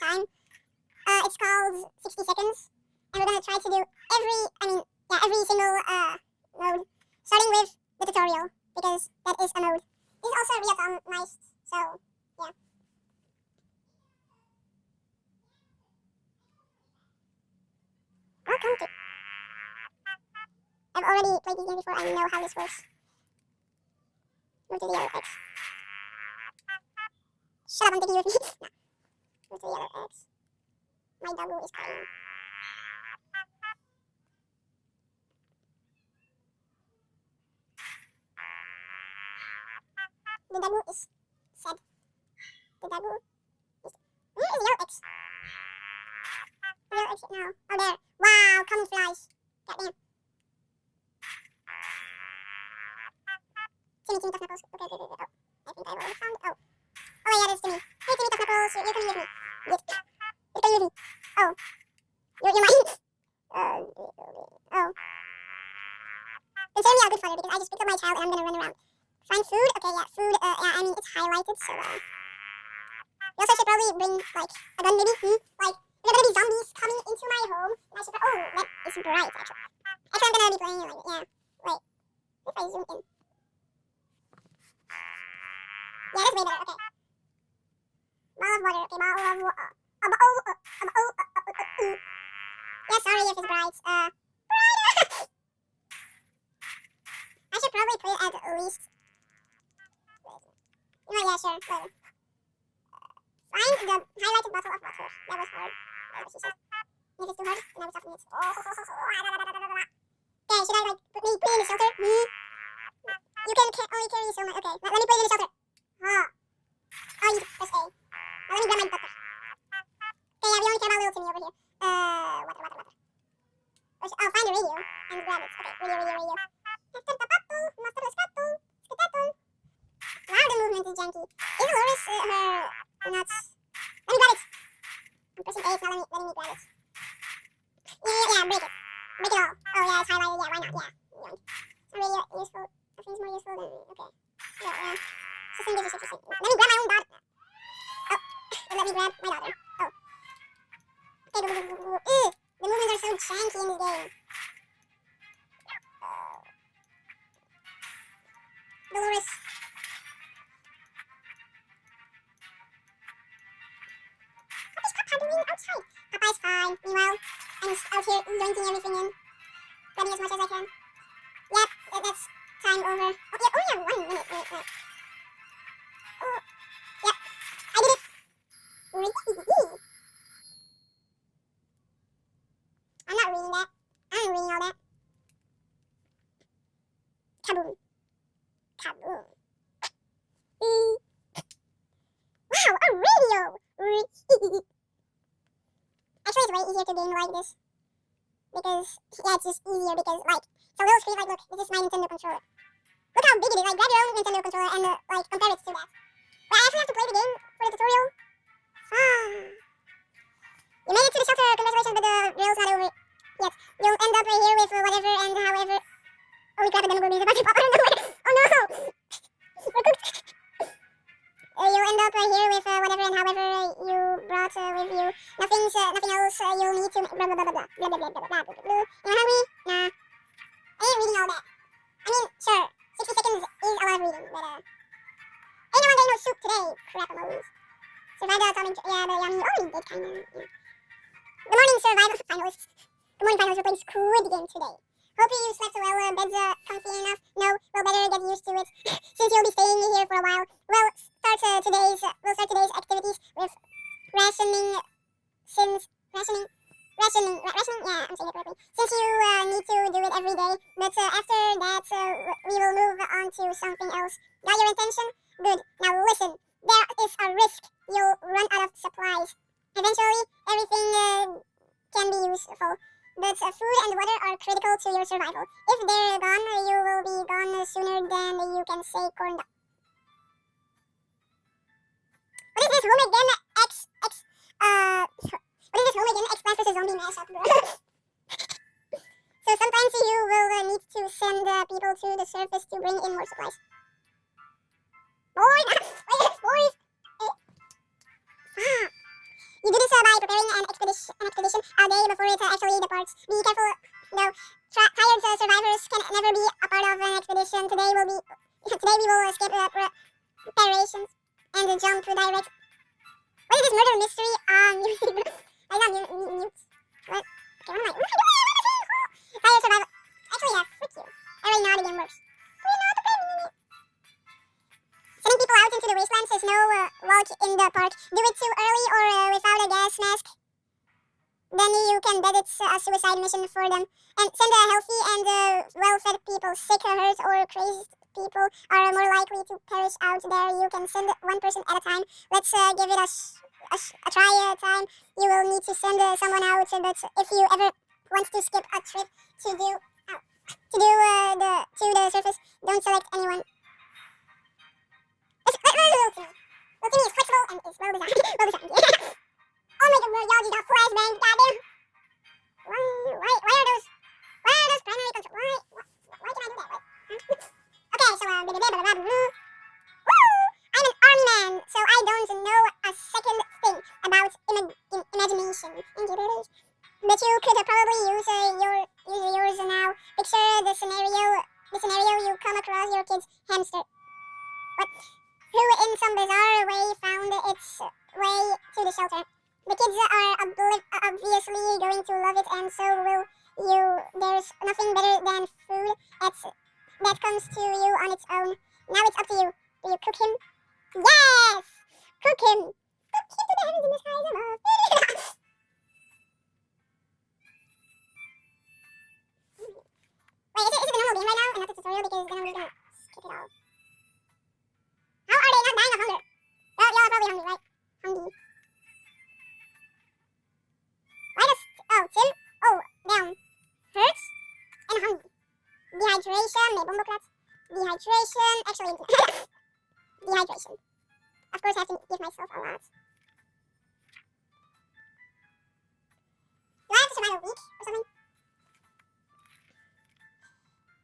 time. It's called 60 seconds, and we're gonna try to do every single mode, starting with the tutorial, because that is a mode. This is also reatomized, so yeah. Welcome to... I've already played this game before, I know how this works. Move to the other X. Shut up, I'm taking you with me. No. Move to the other X. My doggo is crying. The doggo is sad. The doggo is... Where is the yellow X? The yellow X now. Oh, there. Wow, camouflage. Goddamn. Timmy, tough knuckles. Okay. Oh, I think I've already found it. Oh yeah, that's Timmy. Hey, Timmy, tough knuckles. You're coming with me. Yes. You're coming with me. Oh. You're mine. Oh. Consider me a good father because I just picked up my child and I'm gonna run around. Find food? Okay, yeah, food. I mean, it's highlighted, so, we also should probably bring, like, a gun, maybe? Like, there are gonna be zombies coming into my home, and I should oh, that is bright, actually. Actually, I'm gonna be playing, like, yeah. Wait. If I zoom in. Yeah, that's way better, okay. Ball of water, okay, ball of water. Yeah, sorry if it's bright, brighter! I should probably put it at least... No, yeah, sure, later. Find the highlighted bottle of water. That was hard. That was easy. If it's too hard, then I will stop it. Okay, should I, like, put me in the shelter? You can only carry so much. Okay, let me put it in the shelter. Oh, you press A. Now let me grab my butter. Okay, yeah, we only care about little Timmy over here. Water. Oh, find the radio and grab it. Okay, radio. After the bottle, master the scuttle. Wow, the movement is janky. Is Dolores her nuts? Let me grab it. I'm pressing A, it's not letting me grab it. Yeah, break it. Break it all. Oh yeah, it's highlighted. Yeah, why not? Yeah. It's not really useful. I think it's more useful than... Okay. Yeah. System gives you 6%. Let me grab my own daughter. Oh. Let me grab my daughter. Oh. Okay, the movements are so janky in this game. Dolores. What is Papa doing outside? Papa is fine. Meanwhile, I'm out here yoinking everything in. Grabbing as much as I can. Yep, that's time over. Oh, yeah, only have 1 minute. Oh, yep, I did it. I'm not reading that. I'm reading all that. Kaboom. Wow, a radio! Actually, it's way easier to game like this. Because, yeah, it's just easier because, like, it's a little screen, like, look, this is my Nintendo controller. Look how big it is, like, grab your own Nintendo controller and, like, compare it to that. But I actually have to play the game for the tutorial. You made it to the shelter, congratulations, but the rail's not over yet. You'll end up right here with whatever and however... Holy crap, the demo is about to pop out of nowhere! Oh no! We're cooked! You'll end up right here with whatever and however you brought with you. Nothing else you'll need to... Blah, blah, blah, blah, blah, blah, blah, blah, blah, blah, blah. You're hungry? Nah. I ain't reading all that. I mean, sure, 60 seconds is a lot of reading, but, ain't no one getting no soup today. Crap emojis. Survive the atomic... Yeah, the yummy... Oh, we did kinda, yeah. Good morning, survival finalists. Good morning, finalists. We're playing Squid Game today. Hope you slept well, bed's comfy enough. No, well, better get used to it, since you'll be staying here for a while. We'll start today's activities with rationing, yeah, I'm saying it correctly, since you need to do it every day, but after that, we will move on to something else. Got your attention? Good. Now listen, there is a risk you'll run out of supplies. Eventually, everything can be useful. But food and water are critical to your survival. If they're gone, you will be gone sooner than you can say corn dog. What is this home again? What is this home again? X Plants vs Zombie mashup, bro. So sometimes you will need to send people to the surface to bring in more supplies. Boys! You do this search. Be careful, though. Tired survivors can never be a part of an expedition. Today we will skip preparations and jump to direct. What is this murder mystery? I got mute. What? Okay, what am I doing? Tired survivor. Actually, yeah, frick you. I already know how the game works. Sending people out into the wastelands is no walk in the park. Do it too early or without a gas mask. Then you can bet it's a suicide mission for them. And send healthy and well-fed people. Sick, hurt, or crazed people are more likely to perish out there. You can send one person at a time. Let's give it a try time. You will need to send someone out, but if you ever want to skip a trip to the surface, don't select anyone. Looking is flexible and is well designed. Oh my god, y'all just got flashbang, goddamn. Why are those primary control? Why can I do that? Okay, so woo! I'm an army man, so I don't know a second thing about imagination. But you could probably use yours now. Picture the scenario you come across your kid's hamster. What? Who in some bizarre way found its way to the shelter. The kids are obviously going to love it, and so will you. There's nothing better than food that comes to you on its own. Now it's up to you. Do you cook him? Yes! Cook him! Cook him to the heavens in the skies above. Wait, is it the normal game right now and not the tutorial? Because then I'm just gonna skip it all. How are they not dying of hunger? Well, y'all are probably hungry, right? Hungry. Why does... Tim? Down. Hurts? And hungry. Dehydration, may bombocrat. Dehydration, actually... Dehydration. Of course I have to give myself a lot. Do I have to survive a week or something?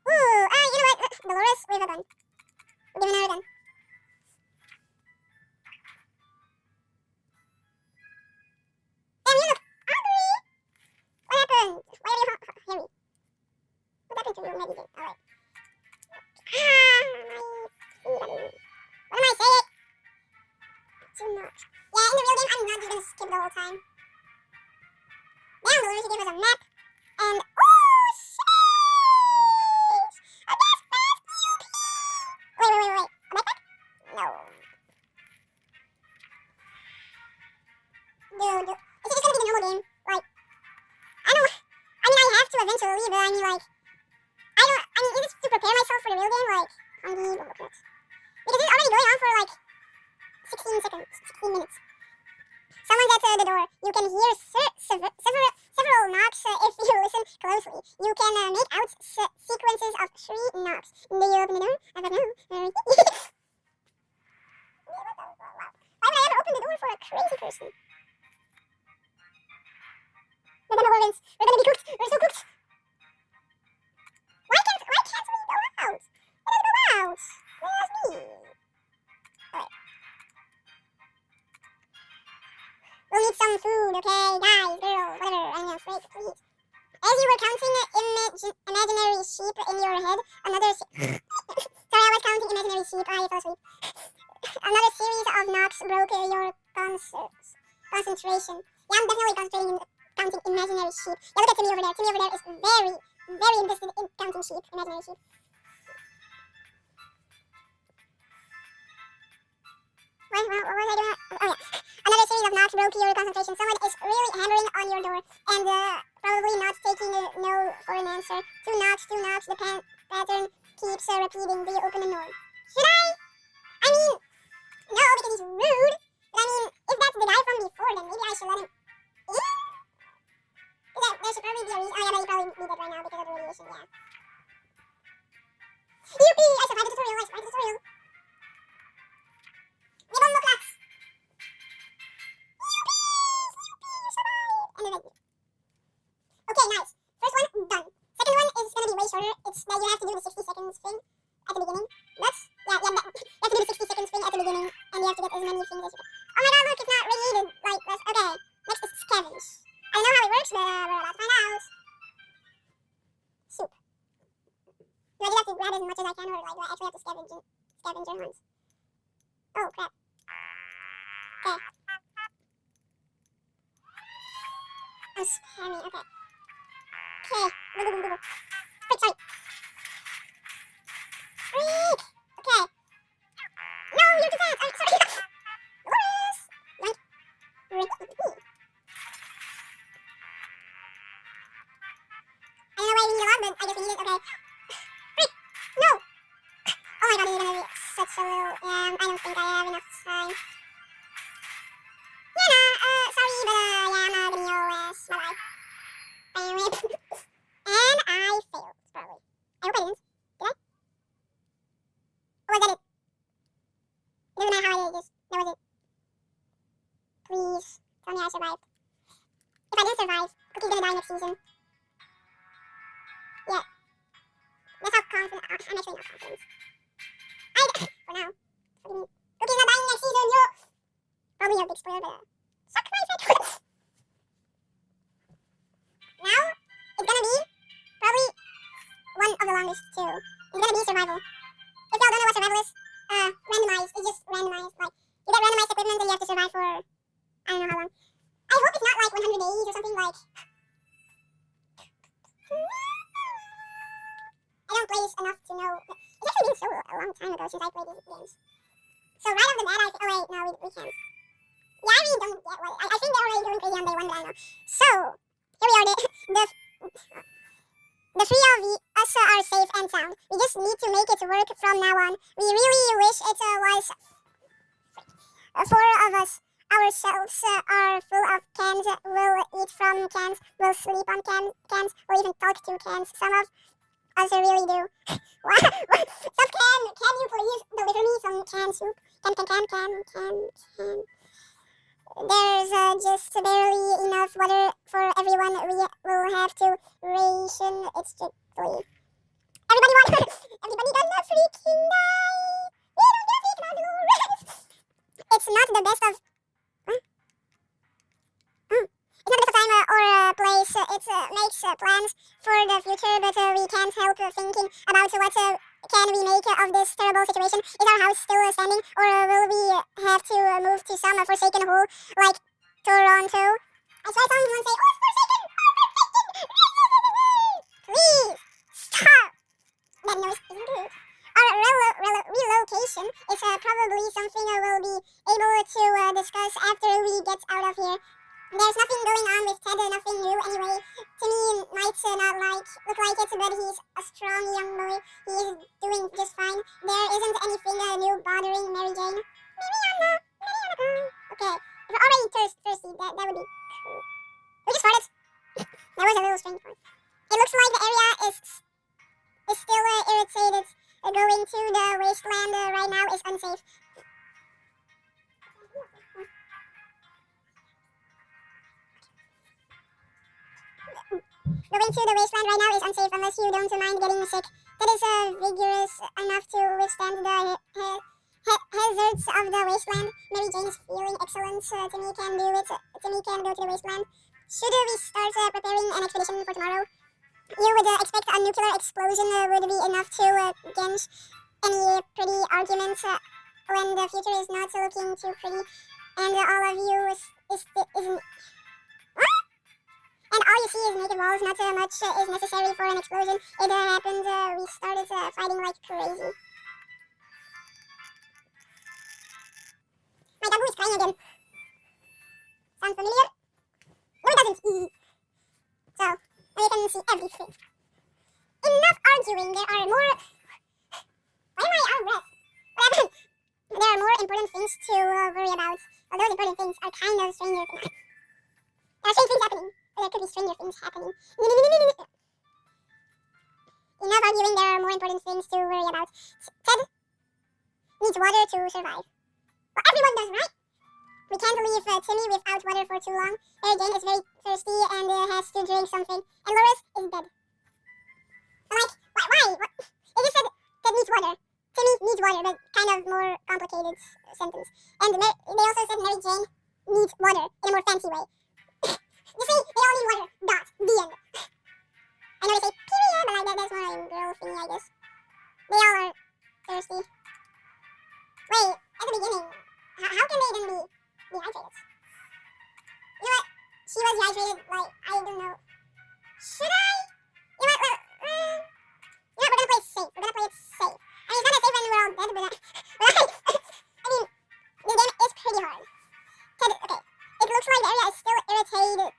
Ooh, you know what? Dolores, we have a gun. We're giving her a gun. Damn, you look hungry! What happened? Why are you hungry? What happened to you, maybe? Alright. What am I saying? Too much. Yeah, in the real game, I'm not just gonna skip the whole time. Down below, he gave us a map. And, oh, sheesh! A gas mask, Wait. A backpack? No. Dude. Is it just gonna be the normal game? Like, I have to eventually, but is it to prepare myself for the real game? Like, hungry, bombocrat. Because it's already going on for like 16 minutes. Someone's at the door. You can hear several knocks if you listen closely. You can make out sequences of 3 knocks. Do you open the door? I don't know. Why would I ever open the door for a crazy person? The Demogorgons. We're gonna be cooked. We're so cooked. Why can't we go out? Let us go out. Where's me? Alright. We'll need some food, okay? Guys, girls, whatever. I'm gonna break, please. As you were counting imaginary sheep in your head, sorry, I was counting imaginary sheep. I fell asleep. Another series of knocks broke your concentration. Yeah, I'm definitely concentrating counting imaginary sheep. Yeah, look at Timmy over there. Timmy over there is very, very invested in counting sheep, imaginary sheep. What was I doing? Oh yeah. Another series of knocks broke your concentration. Someone is really hammering on your door and probably not taking no for an answer. Two knocks. The pattern keeps repeating. Do you open the door? Should I? I mean, no, because he's rude. But I mean, if that's the guy from before, then maybe I should let him in. There should probably be a reason. Oh yeah, but you probably need it right now because of the radiation, yeah. Yippee! I survived the tutorial. The bombocrats! Yippee! Survived! And then okay, nice. First one, done. Second one is gonna be way shorter. It's that you have to do the 60 seconds thing at the beginning. That's, yeah, Oh, crap. Okay. I'm spamming. Okay. Okay. Go, go, go, go, go. Freak, sorry. Freak! Okay. No, you're too fast. I'm sorry. Loris! Yoink. Yoink. I don't know why we need a lot, but I guess we need it. Okay. Freak! No! Oh my god, this is gonna be such a little... I don't think I have enough time. Yeah, nah, sorry, but yeah, I'm not getting your ass. Bye-bye. And I failed, probably. I hope I didn't. Did I? Or was that it? It doesn't matter how I did it, that was it. Please, tell me I survived. If I didn't survive, Cookie's gonna die next season. Yeah. That's how confident, I'm actually not confident. For now. Cookie's not dying next season, yo! Probably a big spoiler, but suck my face. Now, it's gonna be probably one of the longest too. It's gonna be survival. If y'all don't know what survival is, randomized. It's just randomized. Like, you get randomized equipment and you have to survive for, I don't know how long. I hope it's not like 100 days or something like... I don't play this enough to know. It's actually been so a long time ago since I played these games. So right off the bat, oh wait, no, we can't. Yeah, I really don't get what... I think they're already going crazy on day one, but I don't know. So, here we are, the three of us are safe and sound. We just need to make it work from now on. We really wish it was... Four of us. Our shelves are full of cans. We'll eat from cans. We'll sleep on cans. We'll even talk to cans. Some of us really do. What? Some can you please deliver me some canned soup? Can. There's just barely enough water for everyone. We will have to ration it strictly. Everybody gonna freaking die. We don't get it, not Dolores. It's not the best of... Huh? It's not the best of time or place. It makes plans for the future, but we can't help thinking about what can we make of this terrible situation. Is our house still standing, or will we have to move to some forsaken hole like Toronto? I saw someone say, "Oh, forsaken! Please stop." That noise isn't good. Our relocation is probably something we'll be able to discuss after we get out of here. There's nothing going on with Ted, nothing new anyway. To me, might not look like it, but he's a strong young boy. He is doing just fine. There isn't anything new bothering Mary Jane. Mariana. Okay, if we're already thirsty, that would be cool. We just farted. That was a little strange part. It looks like the area is still irritated. Going to the wasteland right now is unsafe. Going to the wasteland right now is unsafe unless you don't mind getting sick. That is vigorous enough to withstand the hazards of the wasteland. Mary Jane is feeling excellent. Timmy can do it. Timmy can go to the wasteland. Should we start preparing an expedition for tomorrow? You would expect a nuclear explosion would be enough to quench any pretty arguments when the future is not looking too pretty, and all of you isn't... And all you see is naked walls. Not much is necessary for an explosion. It happened. We started fighting like crazy. My dog is crying again. Sounds familiar? No, it doesn't. So, now you can see everything. Enough arguing. There are more... Why am I out of breath? What happened? There are more important things to worry about. Well, those important things are kind of stranger than that. There are strange things happening. There could be stranger things happening. Enough arguing, there are more important things to worry about. Ted needs water to survive. Well, everyone does, right? We can't leave Timmy without water for too long. Mary Jane is very thirsty and has to drink something. And Loris is dead. I'm like, why? What? It just said Ted needs water. Timmy needs water, but kind of more complicated sentence. And they also said Mary Jane needs water in a more fancy way. You see, they all need water. Dot. The end. I know they say period, but like that's more like a girl thingy, I guess. They all are thirsty. Wait, at the beginning, dehydrated. You know what? She was dehydrated, like, I don't know. Should I? You know what? Well, you know what? We're gonna play it safe. We're gonna play it safe. I mean, it's not as safe when we're all dead, but I mean, this game is pretty hard. Okay. It looks like the area is still irradiated.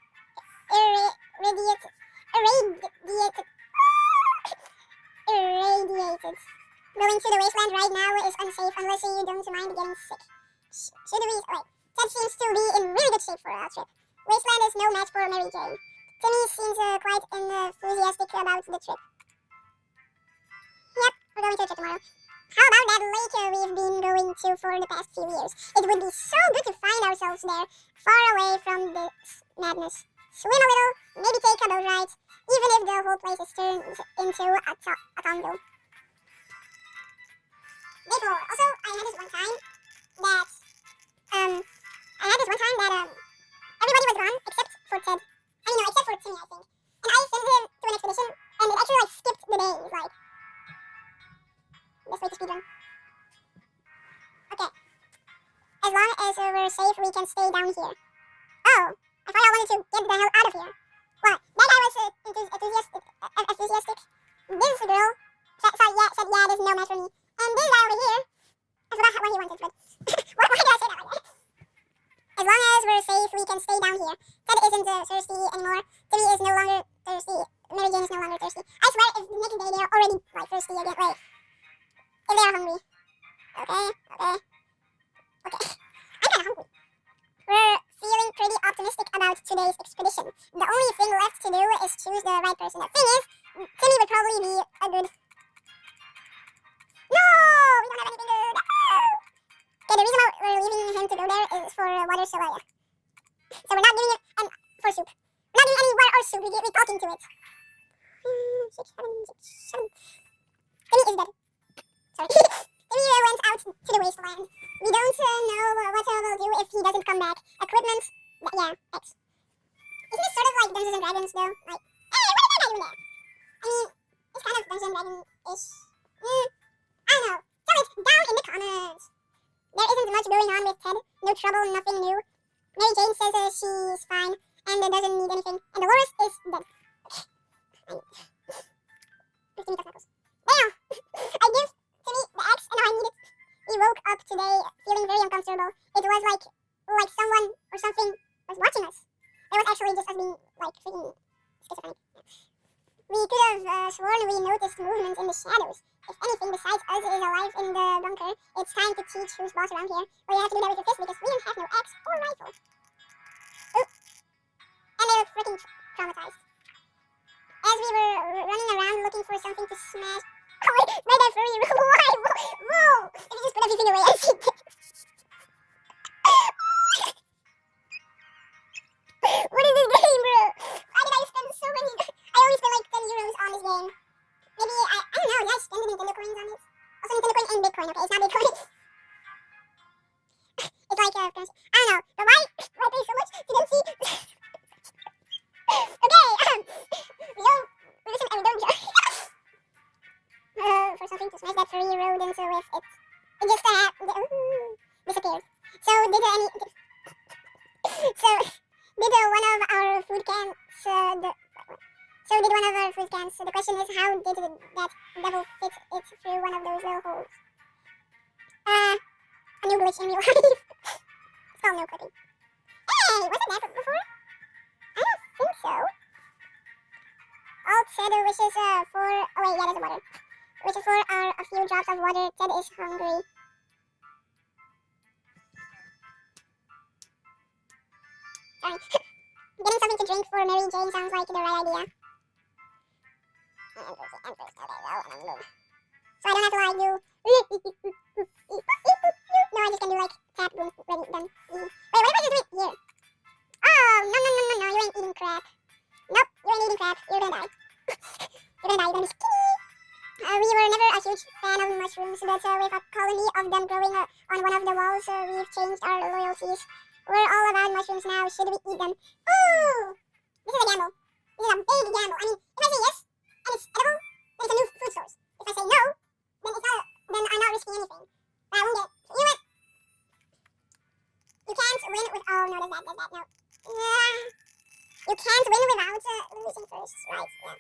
Going to the wasteland right now is unsafe unless you don't mind getting sick. Should we? Wait. Ted seems to be in really good shape for our trip. Wasteland is no match for Mary Jane. Timmy seems quite enthusiastic about the trip. Yep, we're going to a trip tomorrow. How about that lake we've been going to for the past few years? It would be so good to find ourselves there, far away from this madness. Swim a little, maybe take a boat ride, even if the whole place is turned into a condo. Day 4. Also, I had this one time that everybody was gone except for Ted. I mean, no, except for Timmy, I think. And I sent him to an expedition, and it actually, like, skipped the days, like. Best way to speedrun. Okay. As long as we're safe, we can stay down here. Oh, I thought I wanted to get the hell out of here. Well, that guy was enthusiastic. This girl said yeah, there's no match for me. And this guy over here, I forgot what he wanted, but why did I say that like that? As long as we're safe, we can stay down here. Ted isn't thirsty anymore. Timmy is no longer thirsty. Mary Jane is no longer thirsty. I swear, if the next day they're already, like, thirsty again. Wait. If they're hungry. Okay. I'm kinda hungry. We're feeling pretty optimistic about today's expedition. The only thing left to do is choose the right person. The thing is, Timmy would probably be a good... No! We don't have anything good. Okay, the reason why we're leaving him to go there is for water, so yeah. So we're not giving it for soup. We're not giving any water or soup, we're talking to it. 6, 7, 6, 7. Timmy is dead. Sorry. Timmy went out to the wasteland. We don't know what we'll do if he doesn't come back. Equipment, yeah, X. Isn't this sort of like Dungeons and Dragons though? Like, hey, what is that guy doing there? I mean, it's kind of Dungeons and Dragons-ish. I don't know. Tell it down in the comments. There isn't much going on with Ted. No trouble, nothing new. Mary Jane says she's fine and doesn't need anything. And Dolores is dead. 15 knuckles. Damn! I give Timmy the X and now I need it. We woke up today feeling very uncomfortable. It was like someone or something was watching us. It was actually just us being like freaking schizophrenic. We could have sworn we noticed movement in the shadows. If anything besides us is alive in the bunker, it's time to teach who's boss around here. Well, you have to do that with your fist because we don't have no axe or rifle. Ooh. And they were freaking traumatized. As we were running around looking for something to smash... Oh wait, right there for you. Why? Whoa! If you just put everything away, I see this. What is this game, bro? Why did I spend so many... I only spent like 10 euros on this game. Maybe, I don't know, did I spend the Nintendo coins on it? Also, Nintendo coin ain't Bitcoin, okay? It's not Bitcoin. It's like, I don't know. But why pay so much to then see... Okay, we listen and we don't judge. For something to smash that furry rodent with it. It just, disappeared. So, did one of our food cans, the question is, how did that devil fit it through one of those little holes? A new glitch in real life. It's called no cooking. Hey, wasn't that before? I don't think so. Alt said wishes for... Oh wait, yeah, there's water. Wishes for are a few drops of water. Ted is hungry. Sorry. Getting something to drink for Mary Jane sounds like the right idea. I'm thirsty. Okay, well, and I'm moving. So I don't have to like do... No, I just can do like tap, boom, ready, done. Wait, what if I just do it here? Oh, no, you ain't eating crap. Nope, you ain't eating crap. You're gonna die. You're gonna be skinny. We were never a huge fan of mushrooms, but with a colony of them growing on one of the walls, we've changed our loyalties. We're all about mushrooms now. Should we eat them? Ooh! This is a gamble. This is a big gamble. I mean, if I say yes, and it's edible, then it's a new food source. If I say no, then it's not. Then I'm not risking anything. But I won't get. You know what? You can't win that, does that, no. You can't win without losing first, right, yeah.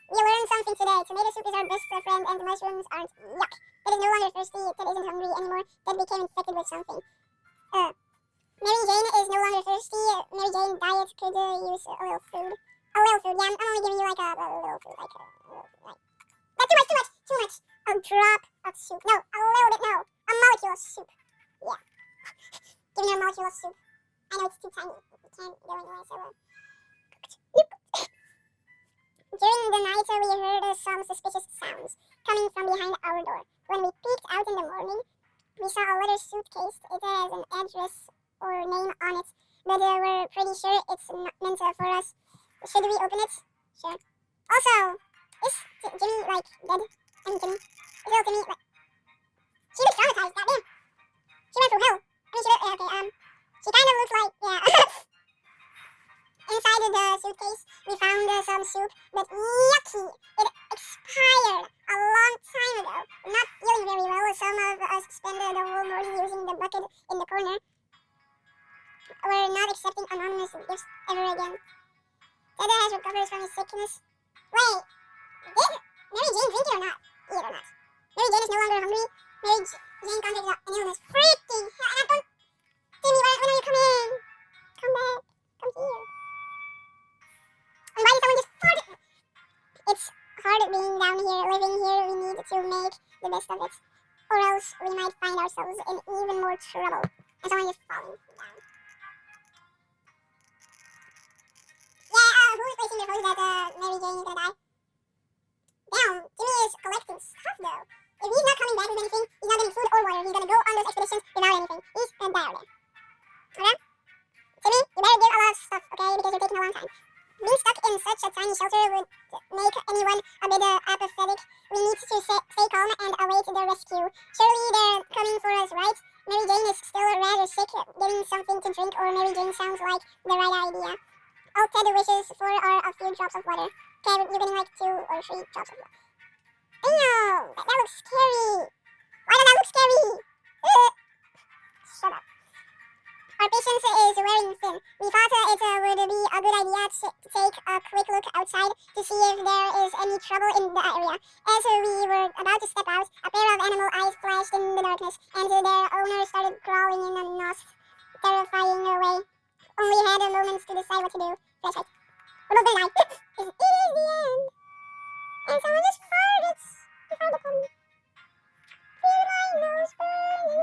We learned something today. Tomato soup is our best friend and the mushrooms aren't. Yuck. That is no longer thirsty. That isn't hungry anymore. That became infected with something. Mary Jane is no longer thirsty. Mary Jane diet could use a little food. A little food, yeah. I'm only giving you like a little food, like a little food, like. That's too much. A drop of soup. No, a little bit, no. A molecule of soup. Yeah. Giving her a molecule of soup. I know it's too tiny. It can't go anywhere, so during the night, we heard some suspicious sounds coming from behind our door. When we peeked out in the morning, we saw a leather suitcase. It has an address or name on it, but we're pretty sure it's not meant for us. Should we open it? Sure. Also, is Jimmy, like, dead? I mean, Jimmy. Is little Jimmy, like... She was traumatized, goddamn. She went through hell. I mean, okay, she kind of looked like, yeah... Inside the suitcase, we found some soup, but yucky! It expired a long time ago. Not feeling very well, some of us spent the whole morning using the bucket in the corner. We're not accepting anonymous gifts ever again. Dada has recovered from his sickness. Wait, did Mary Jane drink it or not? Eat it or not? Mary Jane is no longer hungry. Mary Jane contracted an illness. Freaking hell! And don't... Timmy, when are you coming? Come back. Come here. And why did someone just fart? It's hard being down here, living here. We need to make the best of it. Or else we might find ourselves in even more trouble. And someone just falling down. Yeah, who's placing their hopes that Mary Jane is gonna die? Damn, Jimmy is collecting stuff though. If he's not coming back with anything, he's not getting food or water. He's gonna go on those expeditions without anything. He's gonna die over there. Okay? Jimmy, you better give a lot of stuff, okay? Because you're taking a long time. Being stuck in such a tiny shelter would make anyone a bit apathetic. We need to stay calm and await their rescue. Surely they're coming for us, right? Mary Jane is still rather sick. Getting something to drink or Mary Jane sounds like the right idea. All Ted wishes for are a few drops of water. Okay, you're getting like 2 or 3 drops of water. Ew, that looks scary. Why does that look scary? Shut up. Our patience is wearing thin. We thought it would be a good idea to take a quick look outside to see if there is any trouble in the area. As we were about to step out, a pair of animal eyes flashed in the darkness, and their owner started crawling in a most terrifying way. Only had a moment to decide what to do. Flashlight. We're both gonna die. It is the end. And someone just farted. I found a pun. Feel my nose burning.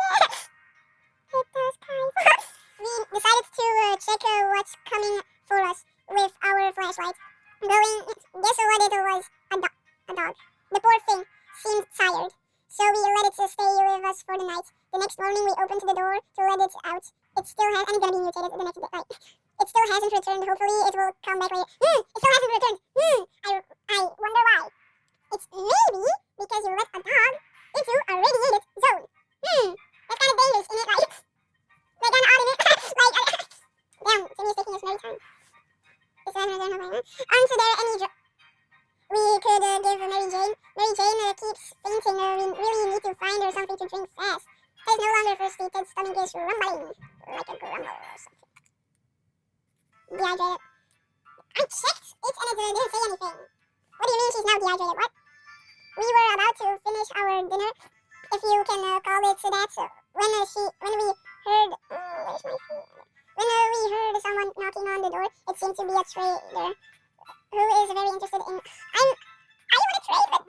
It does kind of... We decided to check what's coming for us with our flashlight. Guess what it was? A dog. The poor thing seemed tired, so we let it stay with us for the night. The next morning we opened the door to let it out. It still has... and it's gonna be mutated the next day, right? It still hasn't returned. Hopefully it will come back later. It still hasn't returned. I wonder why. It's maybe because you let a dog into a radiated zone. That's kind of dangerous, isn't it? Like... They're kind of odd in it. Damn, Jimmy is taking his merry time. Aren't there any we could give Mary Jane? Mary Jane keeps fainting. We really need to find her something to drink fast. Ted's no longer thirsty. Ted's stomach is rumbling. Like a grumble or something. Dehydrated. I checked it and it didn't say anything. What do you mean she's now dehydrated? What? We were about to finish our dinner, if you can call it that. When we heard... where's my phone? When we heard someone knocking on the door, it seemed to be a trader who is very interested in... I want to trade, but...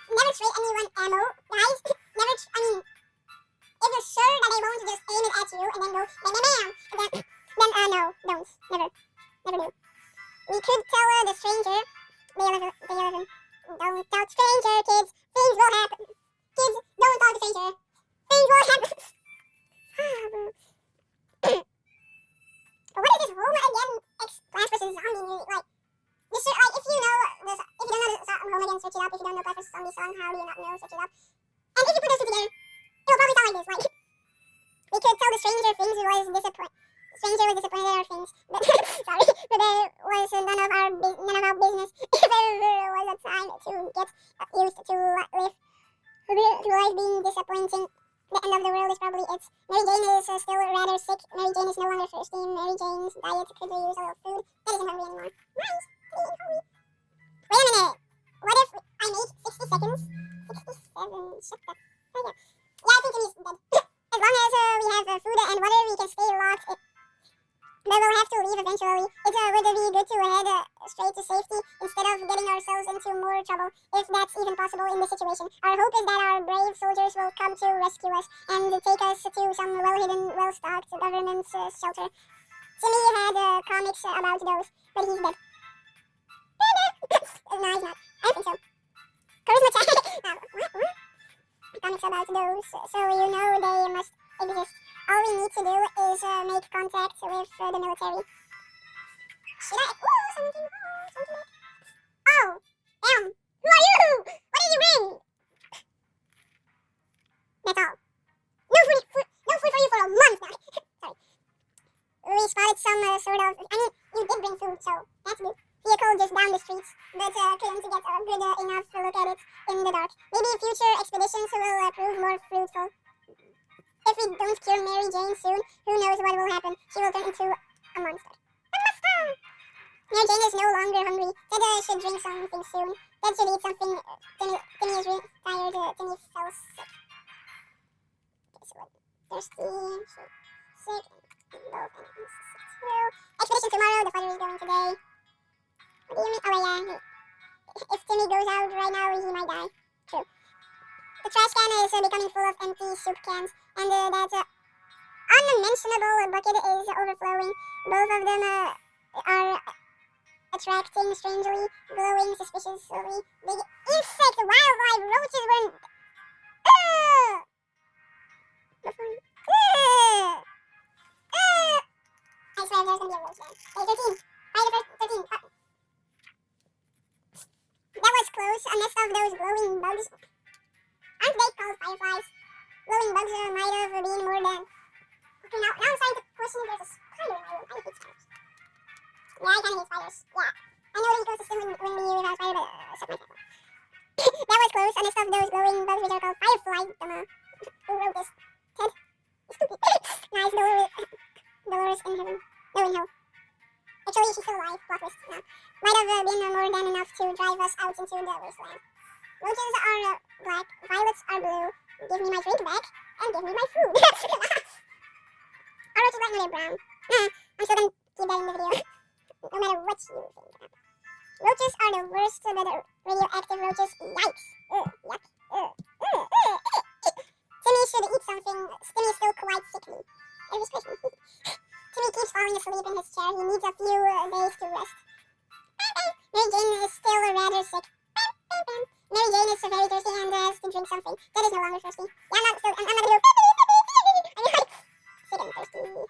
Never trade anyone ammo, guys. Never... if you're sure that they won't just aim it at you and then go bam bam bam, then no, don't. Never do. We could tell the stranger... The 11. Don't tell stranger, kids. Things will happen. Kids, don't talk to stranger. Things will happen. What is this Roma again? Plants vs. Zombie music? Like, if you don't know Roma again, search it up. If you don't know Plants vs. Zombie song, how do you not know? Search it up. And if you put those two together, it'll probably sound like this. Like, we could tell the stranger things was disappointed. Stranger was disappointed at our things. But sorry, but there was none of our business. If there was a time to get used to life being disappointing. the end of the world is probably it. Mary Jane is still rather sick. Mary Jane is no longer thirsty. Mary Jane's diet could use a little food. That isn't hungry anymore. Nice. Pretty hungry. Wait a minute. What if I make 60 seconds? 67. Shut the... Oh, yeah. Yeah, I think Jimmy's dead. As long as we have food and water, we can stay locked. But we'll have to leave eventually. It would be good to head straight to safety instead of getting ourselves into more trouble, if that's even possible in this situation. Our hope is that our brave soldiers will come to rescue us and take us to some well-hidden, well-stocked government shelter. Timmy had comics about those, but he's dead. No, he's not. I don't think so. Charisma check. What? Comics about those, so you know they must exist. All we need to do is make contact with the military. Should I? Ooh, something. Oh, damn. Who are you? What did you bring? That's all. No food for you for a month now. Sorry. We spotted some sort of. I mean, you did bring food, so that's good. Vehicle just down the street, but couldn't get a good enough look at it in the dark. Maybe future expeditions will prove more fruitful. If we don't cure Mary Jane soon, who knows what will happen? She will turn into a monster. A monster! Mary Jane is no longer hungry. Said should drink something soon. Dad should eat something. Timmy is really tired. Timmy fell sick. Okay, so what? Thirsty. Sick. And both enemies sick too. Expedition tomorrow. The father is going today. What do you mean? Oh, yeah. If Timmy goes out right now, he might die. True. The trash can is becoming full of empty soup cans, and that unmentionable bucket is overflowing. Both of them are attracting strangely glowing, suspiciously big insect wildlife roaches were... I swear there's gonna be a roach there. Okay, 13. By the first 13. That was close. A nest of those glowing bugs. Aren't they called fireflies? Glowing bugs might have been more than... Okay, now I'm starting to question if there's a spider in my room. I hate spiders. Yeah, I kinda hate spiders. Yeah. I know the ecosystem when we without spider, but shut my mouth. That was close. A nest of those glowing bugs which are called fireflies. Who wrote this? Ted? Stupid. Nice. Dolores in heaven. No, in hell. Actually, she's still alive. Plot twist. No. Might have been more than enough to drive us out into the wasteland. Roaches are black, violets are blue. Give me my drink back, and give me my food. Our roaches black, no, they're brown. I'm still gonna keep that in the video. No matter what you think. Roaches are the worst, but the radioactive roaches, yikes. Yuck. Timmy should eat something. Timmy is still quite sickly. It was Christmas. Timmy keeps falling asleep in his chair. He needs a few days to rest. Mary Jane is still rather sick. Mary Jane is very thirsty and has to drink something. That is no longer thirsty. Yeah, I'm not gonna do... I'm like... Sick and thirsty. Timmy,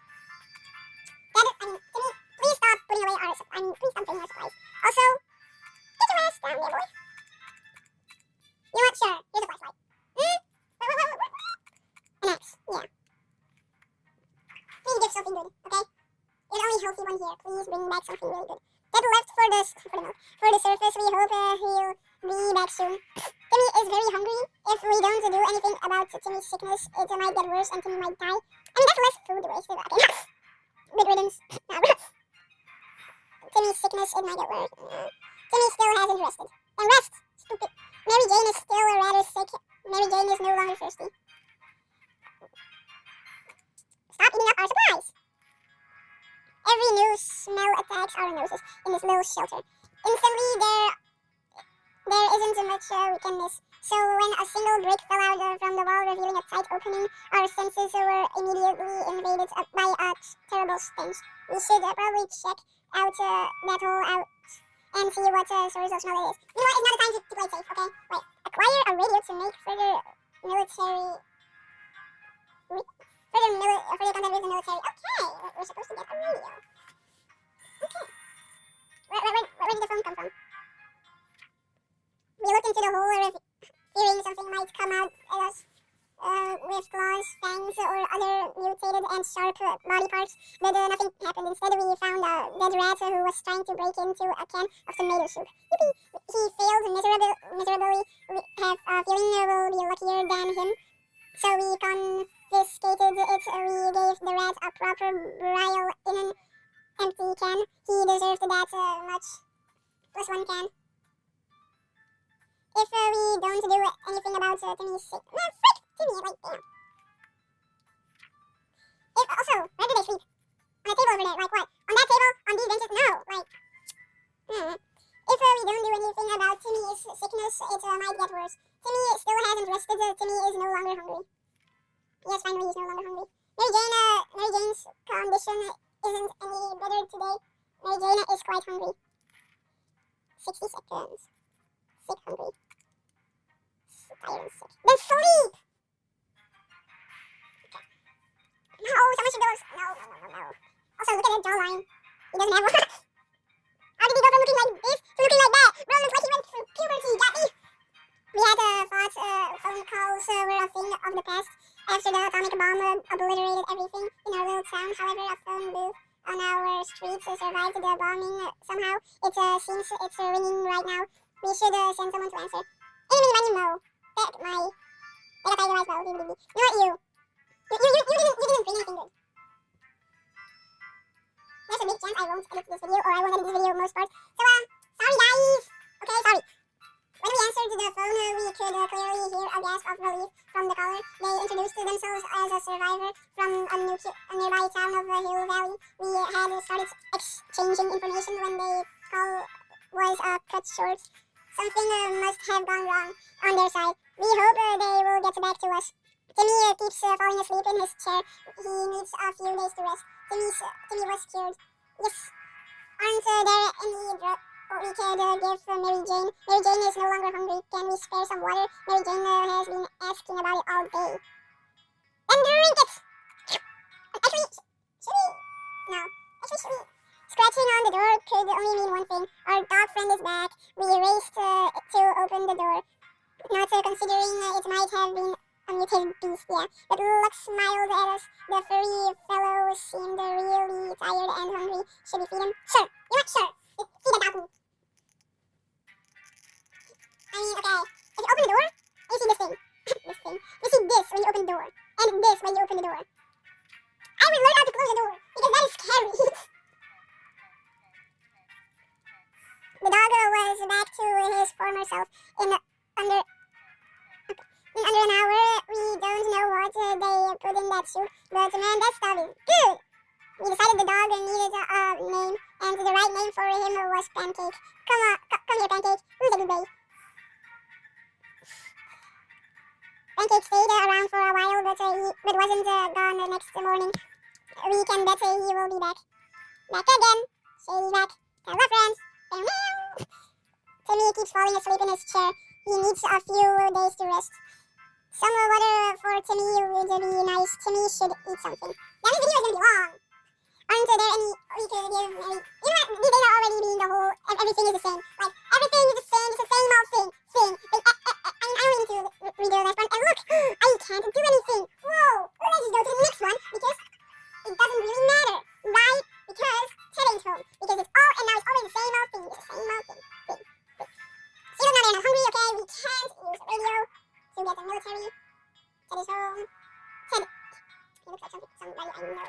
please stop putting away our supplies. Please stop putting our supplies. Also, get your ass down there, boy. You want? Sure. Here's a flashlight. An axe. Yeah. Please give something good, okay? You're the only healthy one here. Please bring back something really good. That left for the surface. We hope he'll be back soon. Timmy is very hungry. If we don't do anything about Timmy's sickness, it might get worse and Timmy might die. I mean, that's less food wasted. Okay. Good riddance. Timmy's sickness, it might get worse. Timmy still hasn't rested. Then rest, stupid. Mary Jane is still rather sick. Mary Jane is no longer thirsty. Stop eating up our supplies. Every new smell attacks our noses in this little shelter. Instantly, there isn't much we can miss. So when a single brick fell out from the wall, revealing a tight opening, our senses were immediately invaded by a terrible stench. We should probably check out that hole out and see what source of smell it is. You know what? It's not a time to play safe, okay? Wait. Acquire a radio to make further military... Further contact with the military. Okay, we're supposed to get a radio. Okay. Where did the phone come from? We looked into the hole, fearing something might come out at us with claws, fangs, or other mutated and sharp body parts, but nothing happened. Instead, we found a dead rat who was trying to break into a can of tomato soup. Yippee! He failed miserably. We have a feeling we'll be luckier than him. So we confiscated it. We gave the rat a proper burial in an empty can. He deserved that much. Plus one can. If we don't do anything about Timmy's sick. Man, frick! Timmy, like, damn. If, also, where do they sleep? On a table over there, like what? On that table? On these benches? No, like, If we don't do anything about Timmy's sickness, it might get worse. Timmy still hasn't rested. Timmy is no longer hungry. Yes, finally he's no longer hungry. Mary Jane's condition isn't any better today. Mary Jane is quite hungry. 60 seconds. Sick, hungry. Tired and sick. Then sleep! Okay. No, someone should go. No. Also, look at that jawline. He doesn't have one. How did he go from looking like this to looking like that? Bro, looks like he went through puberty. Got me? We had thought phone calls were a thing of the past. After the atomic bomb obliterated everything in our little town, however, a phone booth on our streets survived the bombing somehow. It seems it's ringing right now. We should send someone to answer. Enemy Mo. Back my... I got Tiger Eyes, bro. You know what, you? You didn't bring anything good. There's a big chance I won't edit this video, or I won't edit this video most parts. So, sorry guys! Okay, sorry. When we answered the phone, we could clearly hear a gasp of relief from the caller. They introduced themselves as a survivor from a nearby town of Hill Valley. We had started exchanging information when the call was cut short. Something must have gone wrong on their side. We hope they will get back to us. Timmy keeps falling asleep in his chair. He needs a few days to rest. Timmy was cured. Yes. Aren't there any drugs we could give Mary Jane? Mary Jane is no longer hungry. Can we spare some water? Mary Jane has been asking about it all day. Then drink it! Actually, should we? No. Actually, should we? Scratching on the door could only mean one thing. Our dog friend is back. We raced to open the door. Not considering it might have been a mutated beast, yeah. But Lux smiled at us. The furry fellow seemed really tired and hungry. Should we feed him? Sure. You know what? Sure. Feed the dog. I mean, okay. If you open the door, you see this thing. This thing. You see this when you open the door. And this when you open the door. I would learn how to close the door, because that is scary. The dog was back to his former self in under an hour. We don't know what they put in that soup, but man, that stuff is good. We decided the dog needed a name, and the right name for him was Pancake. Come here, Pancake. Who's a good baby? Pancake stayed around for a while, but wasn't gone the next morning. We can bet he will be back. Back again. Shady's back. Hello, friends. Timmy keeps falling asleep in his chair. He needs a few days to rest. Some water for Timmy would be nice. Timmy should eat something. Now this video is gonna be long. Aren't there any we could give Mary? You know what? These data already being the whole. Everything is the same. Like everything is the same. It's the same old thing. But, I mean, I don't need to read the last one. And look, I can't do anything. Whoa! Let's just go to the next one because it doesn't really matter, right? Because Ted ain't home. Because it's all and now it's always the same old thing. It's the same old thing. Still not hungry. Okay, we can't use radio to get the military. Ted is home. Ted. He looks like somebody I know.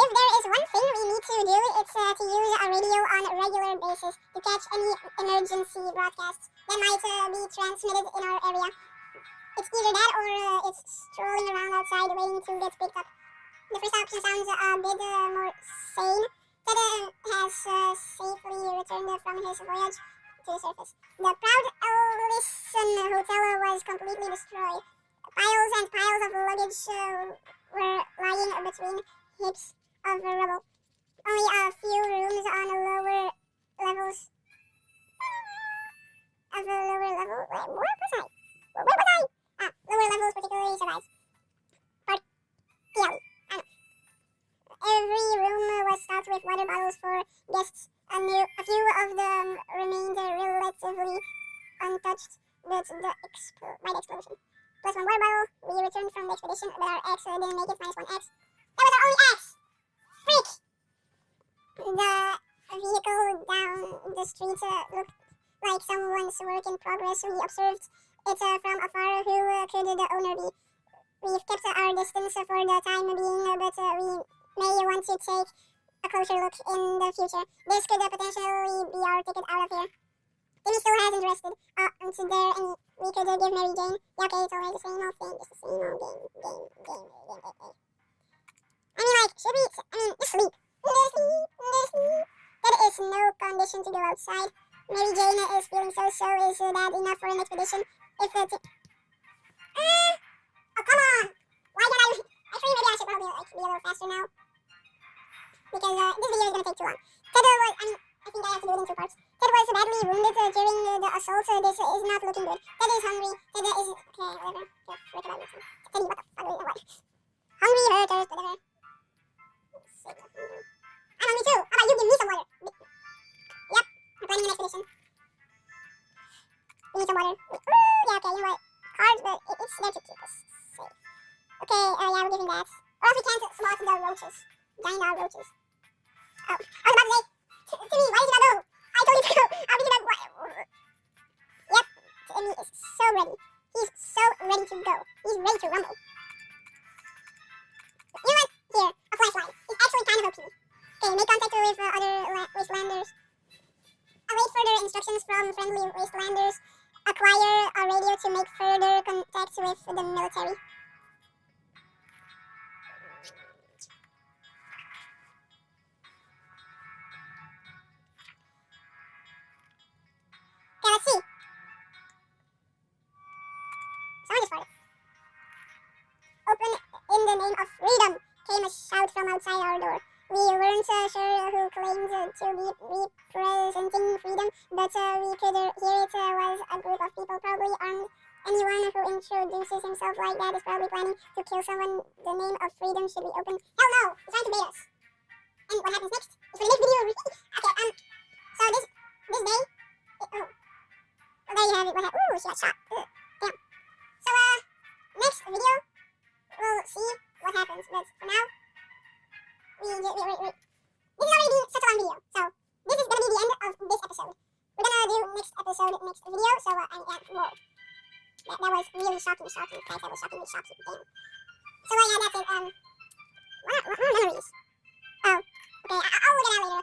If there is one thing we need to do, it's to use a radio on a regular basis to catch any emergency broadcasts that might be transmitted in our area. It's either that or it's strolling around outside waiting to get picked up. The first option sounds a bit more sane. Ted has safely returned from his voyage to the surface. The proud Ellison Hotel was completely destroyed. Piles and piles of luggage were lying between heaps of rubble. Only a few rooms on the lower levels. Of the lower level? Where was I? Lower levels particularly survived. Partially. Every room was stocked with water bottles for guests. A few of them remained relatively untouched by the explosion. Plus one water bottle. We returned from the expedition, but our X didn't make it. Minus one X. That was our only X! Freak! The vehicle down the street looked like someone's work in progress. We observed it from afar. Who could the owner be? We've kept our distance for the time being, but we may want to take a closer look in the future. This could potentially be our ticket out of here. Timmy still hasn't rested. Is there any we could give Mary Jane? Yeah, okay, it's always the same old thing, just the same old game. I mean, like, should we? I mean, just sleep. Sleep. There is no condition to go outside. Mary Jane is feeling so. Is that enough for an expedition? If the oh, come on! Why can't I? I think maybe I should probably like be a little faster now. Because this video is gonna take too long. Ted was, I mean, I think I have to do it in 2 parts. Ted was badly wounded during the assault. This is not looking good. Ted is hungry. Ted is, okay, whatever. Just forget about it. Teddy, what the fuck? What? Hungry, hurters, whatever. I'm hungry too. How about you give me some water? Yep, I'm planning an expedition. We need some water. Ooh, yeah, okay, you know what? Cards, but it's there to keep us safe. Okay, yeah, we're giving that. Or else we can't swat the roaches. Giant roaches. Oh, I was about to say, Timmy, why did you not go? I told you to go. How did you not? Yep, Timmy is so ready. He's so ready to go. He's ready to rumble. You know what? Here, a flashlight. It's actually kind of OP. Okay, make contact with other wastelanders. Await further instructions from friendly wastelanders. Acquire a radio to make further contacts with the military. Okay, let's see. Someone just farted. Open in the name of freedom, came a shout from outside our door. We weren't sure who claimed to be representing freedom, but we could hear it was a group of people, probably armed. Anyone who introduces himself like that is probably planning to kill someone. The name of freedom should be open. Hell no! He's trying to bait us. And what happens next? Is for the next video. Okay, so this day, oh. Well, there you have it. Ooh, she got shot. Ugh, damn. So, next video, we'll see what happens. But for now, wait. This is already such a long video. So, this is gonna be the end of this episode. We're gonna do next episode, next video. So, and yeah, whoa. That was really shocking. Guys, that was shockingly shocking. Damn. So, yeah, that's it. What are memories? Oh, okay. I'll look at that later.